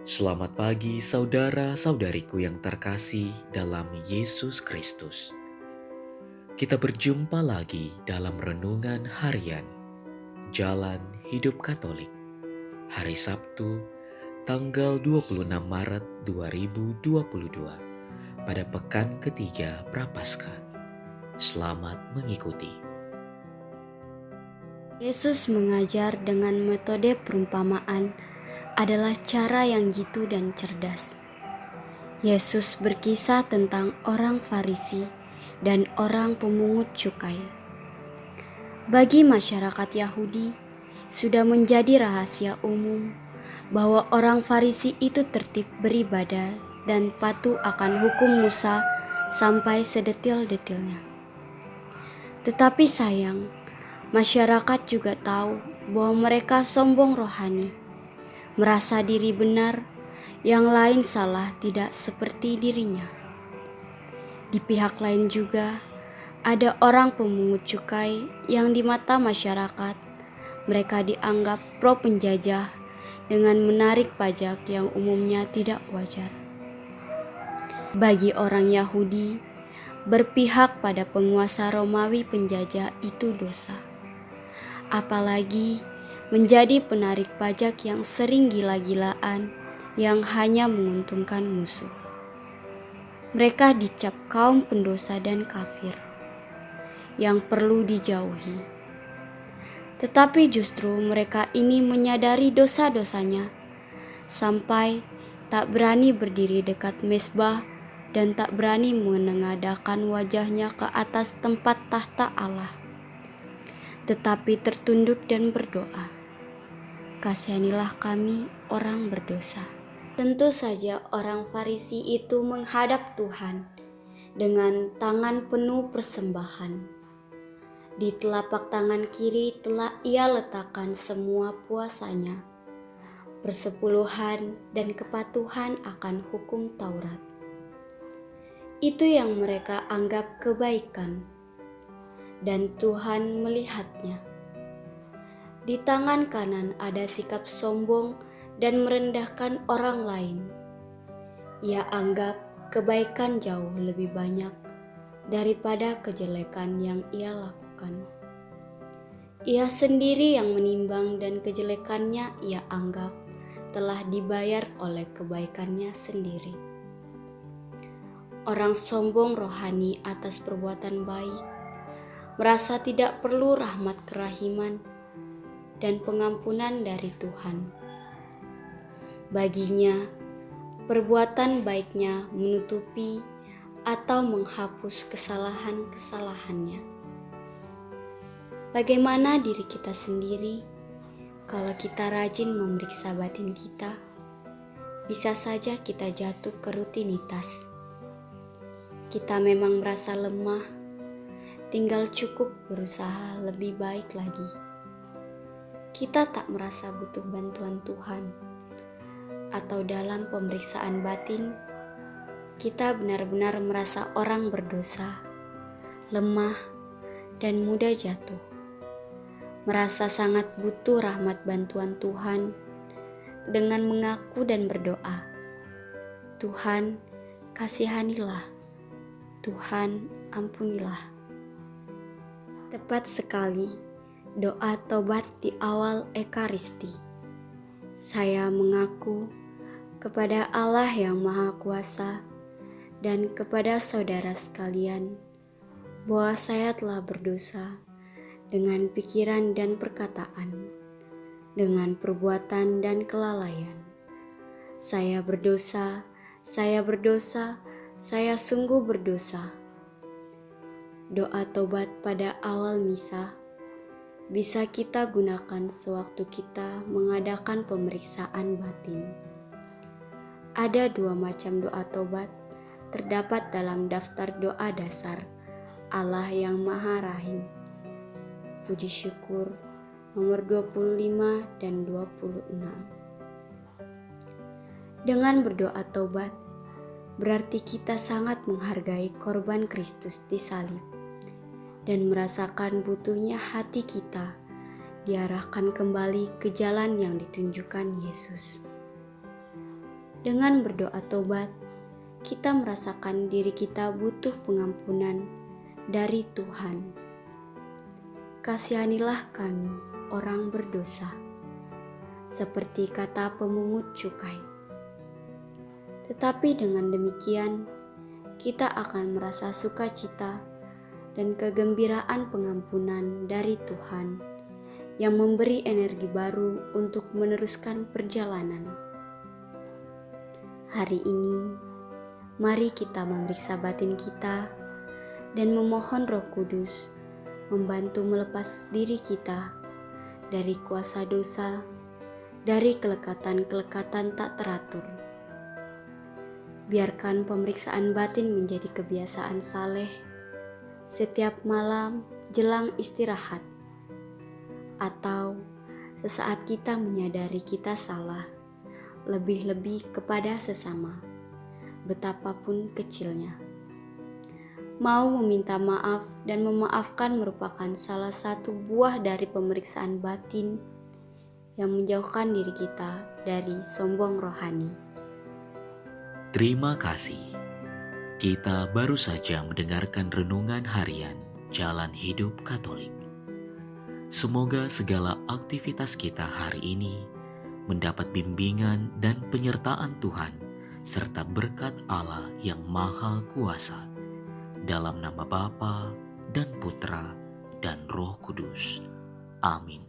Selamat pagi saudara-saudariku yang terkasih dalam Yesus Kristus. Kita berjumpa lagi dalam renungan harian Jalan Hidup Katolik. Hari Sabtu, tanggal 26 Maret 2022 pada pekan ketiga Prapaskah. Selamat mengikuti. Yesus mengajar dengan metode perumpamaan adalah cara yang jitu dan cerdas. Yesus berkisah tentang orang Farisi dan orang pemungut cukai. Bagi masyarakat Yahudi, sudah menjadi rahasia umum bahwa orang Farisi itu tertib beribadah dan patuh akan hukum Musa sampai sedetil-detilnya. Tetapi sayang, masyarakat juga tahu bahwa mereka sombong rohani, merasa diri benar, yang lain salah tidak seperti dirinya. Di pihak lain juga, ada orang pemungut cukai yang di mata masyarakat, mereka dianggap pro penjajah dengan menarik pajak yang umumnya tidak wajar. Bagi orang Yahudi, berpihak pada penguasa Romawi penjajah itu dosa. Apalagi menjadi penarik pajak yang sering gila-gilaan yang hanya menguntungkan musuh. Mereka dicap kaum pendosa dan kafir yang perlu dijauhi. Tetapi justru mereka ini menyadari dosa-dosanya sampai tak berani berdiri dekat mezbah dan tak berani menengadahkan wajahnya ke atas tempat tahta Allah, tetapi tertunduk dan berdoa, "Kasihanilah kami orang berdosa." Tentu saja orang Farisi itu menghadap Tuhan dengan tangan penuh persembahan. Di telapak tangan kiri telah ia letakkan semua puasanya, persepuluhan dan kepatuhan akan hukum Taurat. Itu yang mereka anggap kebaikan, dan Tuhan melihatnya. Di tangan kanan ada sikap sombong dan merendahkan orang lain. Ia anggap kebaikan jauh lebih banyak daripada kejelekan yang ia lakukan. Ia sendiri yang menimbang dan kejelekannya ia anggap telah dibayar oleh kebaikannya sendiri. Orang sombong rohani atas perbuatan baik merasa tidak perlu rahmat kerahiman dan pengampunan dari Tuhan. Baginya, perbuatan baiknya menutupi atau menghapus kesalahan-kesalahannya. Bagaimana diri kita sendiri kalau kita rajin memeriksa batin kita? Bisa saja kita jatuh ke rutinitas. Kita memang merasa lemah, tinggal cukup berusaha lebih baik lagi. Kita tak merasa butuh bantuan Tuhan. Atau dalam pemeriksaan batin, kita benar-benar merasa orang berdosa, lemah, dan mudah jatuh. Merasa sangat butuh rahmat bantuan Tuhan dengan mengaku dan berdoa, "Tuhan, kasihanilah. Tuhan, ampunilah." Tepat sekali doa tobat di awal Ekaristi. Saya mengaku kepada Allah yang Maha Kuasa dan kepada saudara sekalian bahwa saya telah berdosa dengan pikiran dan perkataan, dengan perbuatan dan kelalaian. Saya berdosa, saya berdosa, saya sungguh berdosa. Doa tobat pada awal misa bisa kita gunakan sewaktu kita mengadakan pemeriksaan batin. Ada dua macam doa tobat terdapat dalam daftar doa dasar Allah yang Maha Rahim. Puji syukur nomor 25 dan 26. Dengan berdoa tobat, berarti kita sangat menghargai korban Kristus di salib dan merasakan butuhnya hati kita diarahkan kembali ke jalan yang ditunjukkan Yesus. Dengan berdoa tobat, kita merasakan diri kita butuh pengampunan dari Tuhan. Kasihanilah kami, orang berdosa, seperti kata pemungut cukai. Tetapi dengan demikian, kita akan merasa sukacita dan kegembiraan pengampunan dari Tuhan yang memberi energi baru untuk meneruskan perjalanan. Hari ini, mari kita memeriksa batin kita dan memohon Roh Kudus membantu melepas diri kita dari kuasa dosa, dari kelekatan-kelekatan tak teratur. Biarkan pemeriksaan batin menjadi kebiasaan saleh setiap malam jelang istirahat, atau sesaat kita menyadari kita salah, lebih-lebih kepada sesama, betapapun kecilnya. Mau meminta maaf dan memaafkan merupakan salah satu buah dari pemeriksaan batin yang menjauhkan diri kita dari sombong rohani. Terima kasih. Kita baru saja mendengarkan renungan harian Jalan Hidup Katolik. Semoga segala aktivitas kita hari ini mendapat bimbingan dan penyertaan Tuhan serta berkat Allah yang Maha Kuasa. Dalam nama Bapa dan Putra dan Roh Kudus. Amin.